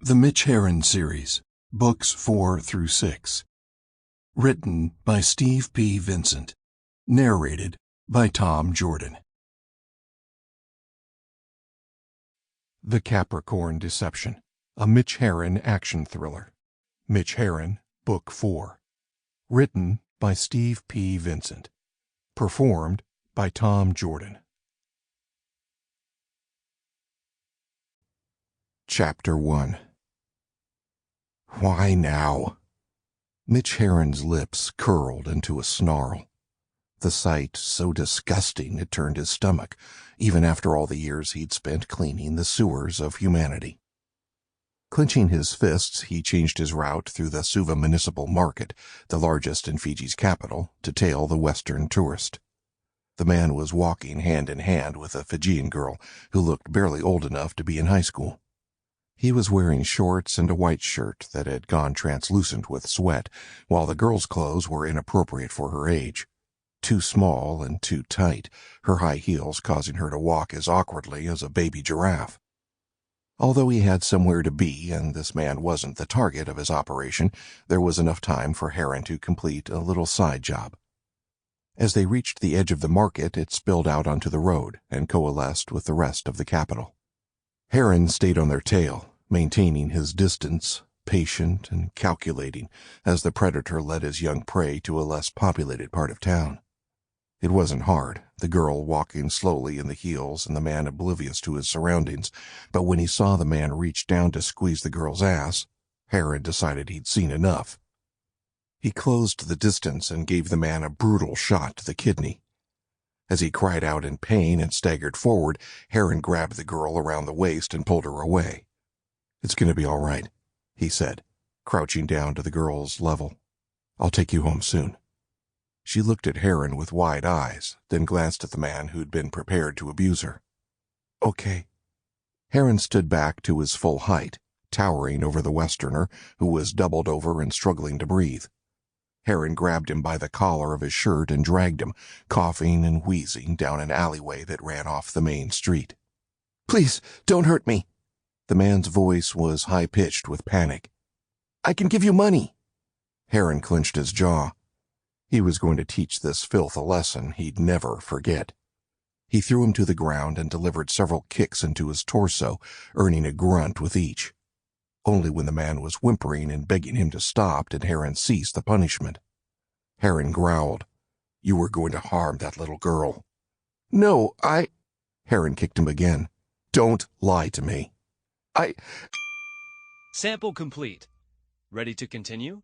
The Mitch Herron Series, Books 4 through 6. Written by Steve P. Vincent. Narrated by Tom Jordan. The Capricorn Deception, a Mitch Herron action thriller. Mitch Herron, Book 4. Written by Steve P. Vincent. Performed by Tom Jordan. Chapter 1. Why now? Mitch Herron's lips curled into a snarl. The sight so disgusting it turned his stomach, even after all the years he'd spent cleaning the sewers of humanity. Clenching his fists, he changed his route through the Suva Municipal Market, the largest in Fiji's capital, to tail the Western tourist. The man was walking hand in hand with a Fijian girl who looked barely old enough to be in high school. He was wearing shorts and a white shirt that had gone translucent with sweat, while the girl's clothes were inappropriate for her age. Too small and too tight, her high heels causing her to walk as awkwardly as a baby giraffe. Although he had somewhere to be, and this man wasn't the target of his operation, there was enough time for Herron to complete a little side job. As they reached the edge of the market, it spilled out onto the road and coalesced with the rest of the capital. Herron stayed on their tail, maintaining his distance, patient and calculating, as the predator led his young prey to a less populated part of town. It wasn't hard, the girl walking slowly in the heels and the man oblivious to his surroundings, but when he saw the man reach down to squeeze the girl's ass, Herron decided he'd seen enough. He closed the distance and gave the man a brutal shot to the kidney. As he cried out in pain and staggered forward, Herron grabbed the girl around the waist and pulled her away. "It's going to be all right," he said, crouching down to the girl's level. "I'll take you home soon." She looked at Herron with wide eyes, then glanced at the man who'd been prepared to abuse her. "Okay." Herron stood back to his full height, towering over the Westerner, who was doubled over and struggling to breathe. Herron grabbed him by the collar of his shirt and dragged him, coughing and wheezing, down an alleyway that ran off the main street. "Please, don't hurt me." The man's voice was high-pitched with panic. "I can give you money." Herron clenched his jaw. He was going to teach this filth a lesson he'd never forget. He threw him to the ground and delivered several kicks into his torso, earning a grunt with each. Only when the man was whimpering and begging him to stop did Herron cease the punishment. Herron growled, "You were going to harm that little girl." "No, Herron kicked him again. "Don't lie to me." Sample complete. Ready to continue?